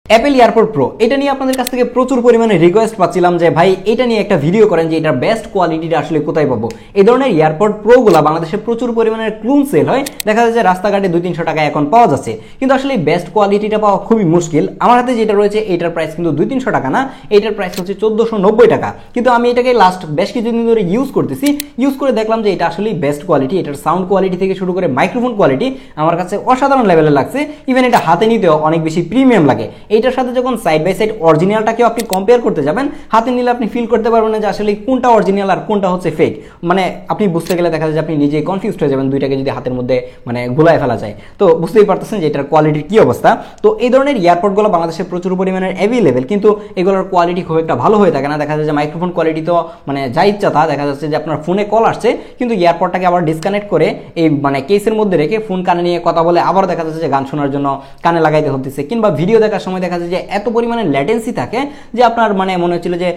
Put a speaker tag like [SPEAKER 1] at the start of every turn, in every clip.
[SPEAKER 1] Apple AirPod pro এটা নিয়ে আপনাদের কাছ থেকে প্রচুর পরিমাণে রিকোয়েস্ট পাচ্ছিলাম যে ভাই এটা নিয়ে একটা ভিডিও করেন যে এটার বেস্ট কোয়ালিটিটা আসলে কোথায় পাবো। এই ধরনের এয়ারপড প্রোগুলো বাংলাদেশে প্রচুর পরিমাণে ক্লুন সেল হয়, দেখা যায় যে রাস্তাঘাটে 200-300 টাকা এখন পাওয়া যাচ্ছে, কিন্তু আসলে বেস্ট কোয়ালিটিটা পাওয়া খুবই মুশকিল। আমার হাতে যেটা রয়েছে এটার প্রাইস কিন্তু 200-300 টাকা না, এটার প্রাইস হচ্ছে 1490 টাকা। কিন্তু আমি এটাকে লাস্ট বেশ কিছুদিন ধরে ইউজ করতেছি, ইউজ করে দেখলাম যে এটা আসলে বেস্ট কোয়ালিটি। এটার সাউন্ড কোয়ালিটি থেকে শুরু করে মাইক্রোফোন কোয়ালিটি আমার কাছে অসাধারণ লেভেলের লাগছে। ইভেন এটা হাতে নিতেও অনেক বেশি প্রিমিয়াম লাগে। এইটার সাথে যখন সাইড বাই সাইড অরিজিনালটাকেও আপনি কম্পেয়ার করতে যাবেন, হাতে নিলে আপনি ফিল করতে পারবেন না যে আসলে কোনটা অরিজিনাল আর কোনটা হচ্ছে ফেক। মানে আপনি বুঝতে গেলে দেখা যায় যে আপনি নিজেই কনফিউজড হয়ে যাবেন দুইটাকে যদি হাতের মধ্যে মানে গুলায় ফেলা যায়। তো বুঝতেই পারতেছেন যে এটার কোয়ালিটির কি অবস্থা। তো এই ধরনের এয়ারপডগুলো বাংলাদেশে প্রচুর পরিমাণে অ্যাভেলেবেল, কিন্তু এগুলোর কোয়ালিটি খুব একটা ভালো হয়ে থাকে না। দেখা যায় যে মাইক্রোফোন কোয়ালিটি তো মানে যা ইচ্ছা তা, দেখা যাচ্ছে যে আপনার ফোনে কল আসছে কিন্তু এয়ারপডটাকে আবার ডিসকানেক্ট করে এই মানে কেসের মধ্যে রেখে ফোন কানে নিয়ে কথা বলে, আবার দেখা যাচ্ছে যে গান শোনার জন্য কানে লাগাইতে হতেছে, কিংবা ভিডিও দেখার সময় দেখা যায় যে এত পরিমাণে ল্যাটেন্সি থাকে যে আপনার মানে মনে হচ্ছিল যে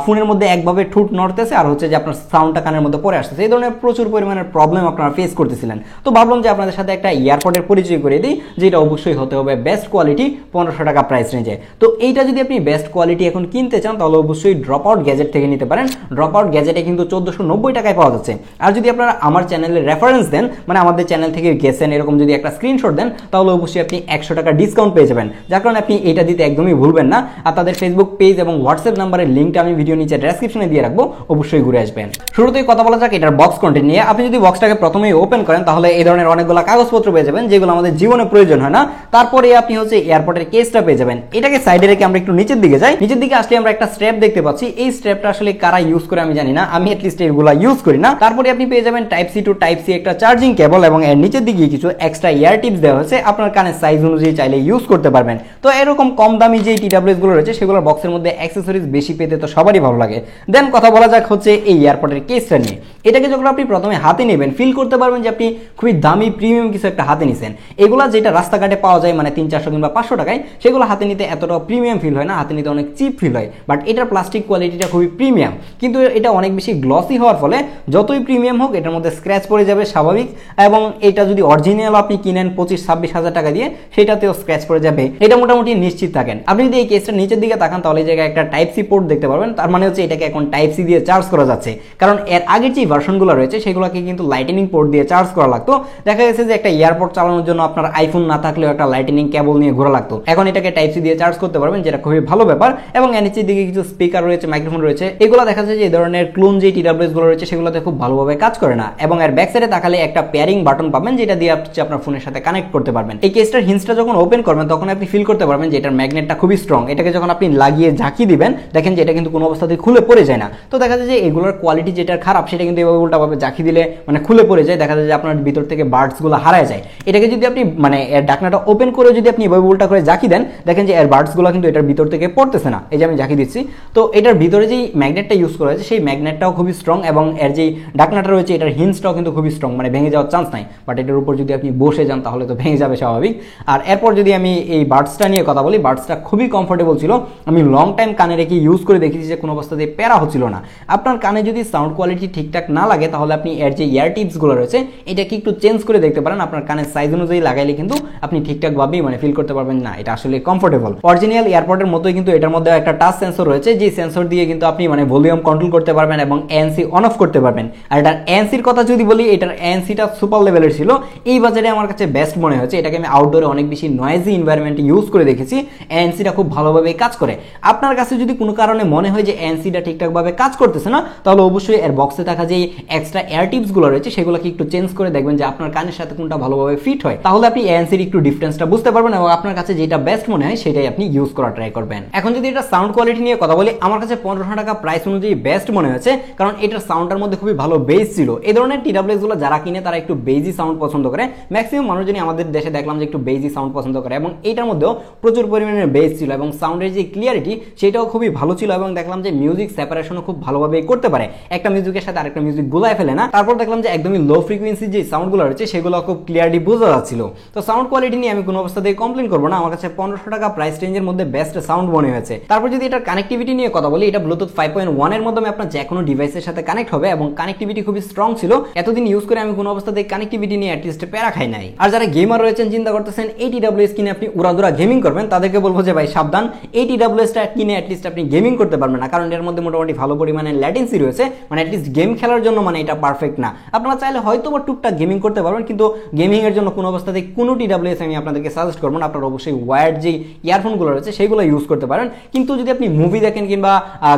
[SPEAKER 1] ফোনের মধ্যে একভাবে ঠোঁট নড়তেছে আর হচ্ছে যে আপনার সাউন্ডটা কানের মধ্যে পড়ে আসতেছে। এই ধরনের প্রচুর পরিমাণের প্রবলেম আপনারা ফেস করতেছিলেন। তো ভাবলাম যে আপনাদের সাথে একটা এয়ারপডের পরিচয় করে দিই, যেটা অবশ্যই হতে হবে বেস্ট কোয়ালিটি 1500 টাকা প্রাইস রেঞ্জে। তো এইটা যদি আপনি বেস্ট কোয়ালিটি এখন কিনতে চান তাহলে অবশ্যই ড্রপ আউট গ্যাজেট থেকে নিতে পারেন। ড্রপ আউট গ্যাজেটে কিন্তু 1490 টাকায় পাওয়া যাচ্ছে। আর যদি আপনারা আমার চ্যানেলের রেফারেন্স দেন, মানে আমাদের চ্যানেল থেকে গেছেন এরকম যদি একটা স্ক্রিনশট দেন, তাহলে অবশ্যই আপনি 100 টাকা ডিসকাউন্ট পেয়ে যাবেন, যার কারণে আপনি এটা দিতে একদমই ভুলবেন না। আর তাদের ফেসবুক পেজ এবং হোয়াটসঅ্যাপ নাম্বারের লিঙ্কটা আমি ভিডিও নিচে ডেসক্রিপশনে দিয়ে রাখবো, অবশ্যই ঘুরে আসবেন। শুরুতেই কথা বলা যাক এটার বক্স কন্টেন্ট নিয়ে। আপনি যদি বক্সটাকে প্রথমেই ওপেন করেন তাহলে এই ধরনের অনেকগুলো কাগজপত্র পেয়ে যাবেন, যেগুলো আমাদের জীবনে প্রয়োজন হয় না। তারপরে আপনি হচ্ছে এয়ারপোর্টের কেসটা পেয়ে যাবেন। এটাকে সাইডে রেখে আমরা একটু নিচের দিকে যাই। নিচের দিকে আসলে আমরা একটা স্ট্র্যাপ দেখতে পাচ্ছি। এই স্ট্র্যাপটা আসলে কারা ইউজ করে আমি জানি না, আমি এটলিস্ট এগুলো ইউজ করি না। তারপরে আপনি পেয়ে যাবেন type C to type C একটা চার্জিং কেবল, এবং এর নিচের দিকে কিছু এক্সট্রা ইয়ার টিপস দেওয়া হয়েছে, আপনার কানের সাইজ অনুযায়ী চাইলে ইউজ করতে পারবেন। তো এরকম কম দামি যে টিডাব্লিউএস গুলো রয়েছে সেগুলোর বক্সের মধ্যে অ্যাক্সেসরিজ বেশি পেতে তো সবারই ভালো লাগে। দেন কথা বলা যাক হচ্ছে এই এয়ারপোর্টের কেসটা নিয়ে। এটাকে যখন আপনি প্রথমে হাতে নেবেন ফিল করতে পারবেন যে আপনি খুবই দামি প্রিমিয়াম কিছু একটা হাতে নিছেন। এগুলা যেটা রাস্তাঘাটে পাওয়া যায় মানে 300-400 কিংবা 500 টাকায়, সেগুলো হাতে নিতে এতটা প্রিমিয়াম ফিল হয় না, হাতে নিতে অনেক চিপ ফিল হয়। বাট এটার প্লাস্টিক কোয়ালিটিটা খুবই প্রিমিয়াম, কিন্তু এটা অনেক বেশি গ্লসি হওয়ার ফলে যতই প্রিমিয়াম হোক এটার মধ্যে স্ক্র্যাচ পড়ে যাবে স্বাভাবিক। এবং এটা যদি অরিজিনাল আপনি কিনেন 25-26 হাজার টাকা দিয়ে, সেটাতেও স্ক্র্যাচ পড়ে যাবে, এটা মোটামুটি নিশ্চিত থাকেন। আপনি যদি এই কেসটা নিচের দিকে তাকান তাহলে এই জায়গায় একটা টাইপ সি পোর্ট দেখতে পারবেন। তার মানে হচ্ছে এটাকে এখন টাইপ সি দিয়ে চার্জ করা যাচ্ছে, কারণ এর আগের যে ভার্সনগুলো রয়েছে সেগুলোকে কিন্তু লাইটেনিং পোর্ট দিয়ে চার্জ করা লাগতো। দেখা গেছে যে একটা এয়ারপোর্ট চালানোর জন্য আপনার আইফোন না থাকলেও একটা লাইটেনিং কেবল নিয়ে ঘোরা লাগতো। এখন এটাকে টাইপ সি দিয়ে চার্জ করতে পারবেন, যেটা খুবই ভালো ব্যাপার। এবং এর নিচের দিকে কিছু স্পিকার রয়েছে, মাইক্রোফোন রয়েছে। এগুলো দেখা যায় যে এই ধরনের ক্লোন যে টিডাব্লিউএস গুলো রয়েছে সেগুলোতে খুব ভালোভাবে কাজ করে না। এবং এর ব্যাক সাইডে তাকালে একটা পেয়ারিং বাটন পাবেন, যেটা দিয়ে আপনি আপনার ফোনের সাথে কানেক্ট করতে পারবেন। এই কেসটার হিন্সটা যখন ওপেন করবেন তখন আপনি ফিল করতে পারবেন যে এটার ম্যাগনেটটা খুবই স্ট্রং। এটাকে যখন আপনি লাগিয়ে ঝাঁকি দিবেন দেখেন যে এটা কিন্তু কোনো অবস্থাতেই খুলে পড়ে যায় না। তো দেখা যায় যে এগুলোর কোয়ালিটি যেটা খারাপ সেটা কিন্তু এভাবে উল্টাভাবে ঝাঁকি দিলে মানে খুলে পড়ে যায়, দেখা যায় যে আপনার ভিতর থেকে বার্ডস গুলো হারায় যায়। এটাকে যদি আপনি মানে এর ঢাকনাটা ওপেন করে যদি আপনি এভাবে উল্টা করে ঝাঁকি দেন দেখেন যে এর বার্ডস গুলো কিন্তু এটার ভিতর থেকে পড়তেছে না। এই যে আমি ঝাঁকি দিচ্ছি, তো এটার ভিতরে যেই ম্যাগনেটটা ইউজ করা হয়েছে সেই ম্যাগনেটটাও খুবই স্ট্রং, এবং এর যেই ঢাকনাটা রয়েছে এটার হিন্সটাও কিন্তু খুবই স্ট্রং, মানে ভেঙে যাওয়ার চান্স নাই। বাট এটার উপর যদি আপনি বসে যান তাহলে তো ভেঙে যাবে স্বাভাবিক। আর এরপর যদি আমি এই বার্ডসটা নিয়ে কথা বলি, বার্ডসটা খুবই কমফোর্টেবল ছিল। আমি লং টাইম কানে রেখে ইউজ করে দেখেছি যে কোনো অবস্থাতে প্যারা হচ্ছিল না। আপনার কানে যদি সাউন্ড কোয়ালিটি ঠিকঠাক না লাগে তাহলে আপনি এর যে ইয়ার টিপসগুলো রয়েছে এটাকে একটু চেঞ্জ করে দেখতে পারেন। আপনার কানের সাইজ অনুযায়ী লাগাইলে কিন্তু আপনি ঠিকঠাকভাবেই মানে ফিল করতে পারবেন না এটা আসলে কমফোর্টেবল। অরিজিনাল এয়ারপোর্টের মতোই কিন্তু এটার মধ্যে একটা টাচ সেন্সর রয়েছে, যে সেন্সর দিয়ে কিন্তু আপনি মানে ভলিউম কন্ট্রোল করতে পারবেন এবং এএনসি অন অফ করতে পারবেন। আর এটার এএনসির কথা যদি বলি, এটার এএনসিটা সুপার লেভেলের ছিল। এই বাজারে আমার কাছে বেস্ট মনে হয়েছে। এটাকে আমি আউটডোরে অনেক বেশি নয়েজি এনভায়রনমেন্টে ইউজ করে দেখেছি, এএনসিটা খুব ভালোভাবে কাজ করে। আপনার কাছে যদি কোনো কারণে মনে হয় যে এএনসিটা ঠিকঠাকভাবে কাজ করতেছে না, তাহলে অবশ্যই এর বক্সে থাকা যে এক্সট্রা এয়ার টিপস গুলো রয়েছে সেগুলোকে একটু চেঞ্জ করে দেখবেন যে আপনার কানের সাথে কোনটা ভালোভাবে ফিট হয়। তাহলে আপনি এএনসির একটু ডিফারেন্সটা বুঝতে পারবেন এবং আপনার কাছে যেটা বেস্ট মনে হয় সেটাই আপনি ইউজ করা ট্রাই করবেন। এখন যদি এটা সাউন্ড কোয়ালিটি নিয়ে কথা বলি, আমার কাছে 1500 টাকা প্রাইস অনুযায়ী বেস্ট মনে হয়েছে, কারণ এটার সাউন্ডের মধ্যে খুবই ভালো বেস ছিল। এই ধরনের টিডাব্লিউএস গুলো যারা কিনে তারা একটু বেজি সাউন্ড পছন্দ করে। ম্যাক্সিমাম মানুষজনই আমাদের দেশে দেখলাম যে একটু বেজি সাউন্ড পছন্দ করে, এবং এইটার মধ্যেও প্রচুর পরিমাণে বেস ছিল এবং সাউন্ডের যে ক্লিয়ারিটি সেটাও খুবই ভালো ছিল। এবং দেখলাম যে মিউজিক সেপারেশনও খুব ভালোভাবে করতে পারে, একটা মিউজিকের সাথে আরেকটা মিউজিক গুলায় ফেলে না। তারপর দেখলাম যে একদমই লো ফ্রিকোয়েন্সি যে সাউন্ডগুলো রয়েছে সেগুলো খুব ক্লিয়ারলি বোঝা যাচ্ছিল। তো সাউন্ড কোয়ালিটি নিয়ে আমি কোনো অবস্থাতেই কমপ্লেন করবো না, আমার কাছে 1500 টাকা প্রাইস রেঞ্জের মধ্যে বেস্ট সাউন্ড মনে হয়েছে। তারপর যদি এটার কানেক্টিভিটি নিয়ে কথা বলি, এটা ব্লুটুথ 5.1 এর মাধ্যমে আপনার যে কোনো ডিভাইসের সাথে কানেক্ট হবে এবং কানেক্টিভিটি খুবই স্ট্রং ছিল। এতদিন ইউজ করে আমি কোনো অবস্থাতেই কানেক্টিভিটি নিয়ে অ্যাটলিস্ট প্যারা খাই নাই। আর যারা গেমার রয়েছেন চিন্তা করতেছেন এই টিডাব্লিউএস কিনে আপনি উড়াদুরা গেমিং করবেন, তাদেরকে বলবো যে ভাই সাবধান, এই টিডাব্লিউএসটা কিনে অ্যাটলিস্ট আপনি গেমিং করতে পারবেন না, কারণ এর মধ্যে মোটামুটি ভালো পরিমাণে ল্যাটেন্সি রয়েছে, মানে অ্যাটলিস্ট গেম খেলার জন্য মানে এটা পারফেক্ট না। আপনারা চাইলে হয়তো বা টুকটাক গেমিং করতে পারবেন, কিন্তু গেমিং এর জন্য কোনো অবস্থাতেই কোনো টিডাব্লিউএস আমি আপনাদেরকে সাজেস্ট করবো না। আপনারা অবশ্যই ওয়্যার্ড যে ইয়ারফোনগুলো রয়েছে সেগুলো ইউজ করতে পারেন, কিন্তু যদি আপনি মুভি দেখেন কিংবা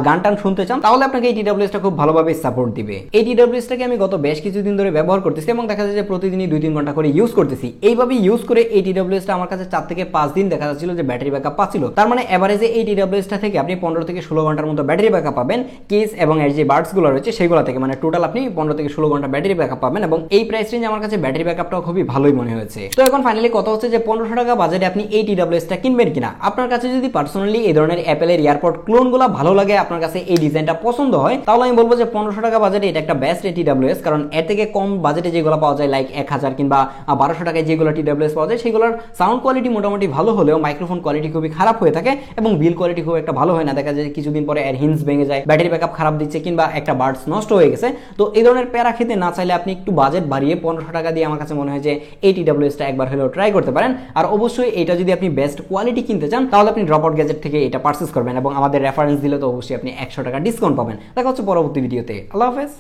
[SPEAKER 1] গান টান শুনতে চান তাহলে আপনাকে এই টিডাব্লিউএসটা খুব ভালোভাবে সাপোর্ট দিবে। এই টিডাব্লিউএসটাকে আমি গত বেশ কিছুদিন ধরে ব্যবহার করতেছি এবং দেখা যায় যে প্রতিদিনই 2-3 ঘন্টা করে ইউজ করতেছি। এইভাবে ইউজ করে এই টিডাব্লিউএসটা আমার কাছে 4 থেকে 5 দিন দেখা যাচ্ছিল যে ব্যাটারি ব্যাকআপ পাচ্ছিল। তার মানে এভারেজে এই টিডাব্লিউএসটা থেকে আপনি 15 থেকে 16 ঘন্টার মতো ব্যাটারি ব্যাকআপ পাবেন কেস এবং এর যে বাডসগুলো রয়েছে সেগুলো থেকে, মানে টোটাল আপনি 15 থেকে 16 ঘন্টা ব্যাটারি ব্যাকআপ পাবেন এবং এই প্রাইস রেঞ্জ আমার কাছে ব্যাটারি ব্যাকআপটাও খুবই ভালোই মনে হয়েছে। তো এখন ফাইনালি কথা হচ্ছে যে 1500 টাকা বাজেটে আপনি এই টিডাব্লিউএসটা কিনবেন কিনা। আপনার কাছে যদি পার্সোনালি এই ধরনের অ্যাপেলের এয়ারপড ক্লোনগুলো ভালো লাগে, আপনার কাছে এই ডিজাইনটা পছন্দ হয়, তাহলে আমি বলবো যে 1500 টাকা বাজেটে এটা একটা বেস্ট টিডাব্লিউএস, কারণ এর থেকে কম বাজেটে যেগুলো পাওয়া যায় লাইক 1000 কিংবা 1200 টাকায় যেগুলো টিডাব্লিউএস পাওয়া যায় সেগুলোর সাউন্ড কোয়ালিটি মোটামুটি ভালো হলেও মাইক্রোফোন কোয়ালিটি খুবই খারাপ হয়ে থাকে এবং বিল কোয়ালিটি খুব একটা ভালো হয় না। দেখা যায় কিছুদিন পরে এর হিন্স ভেঙে যায়, ব্যাটারি ব্যাকআপ খারাপ দিচ্ছে কিংবা একটা বাডস নষ্ট হয়ে গেছে। তো এই ধরনের প্যারা খেতে না চাইলে আপনি একটু বাজেট বাড়িয়ে 1500 টাকা দিয়ে আমার কাছে মনে হয় যে এই টিডাব্লিউএসটা একবার হলেও ট্রাই করতে পারেন। আর অবশ্যই এটা যদি আপনি বেস্ট কোয়ালিটি কিনতে চান তাহলে আপনি ড্রপআউট গ্যাজেট থেকে এটা পারচেজ করবেন এবং আমাদের রেফারেন্স দিলে তো অবশ্যই আপনি 100 টাকা ডিসকাউন্ট পাবেন। দেখা হচ্ছে পরবর্তী ভিডিওতে। আল্লাহ হাফেজ।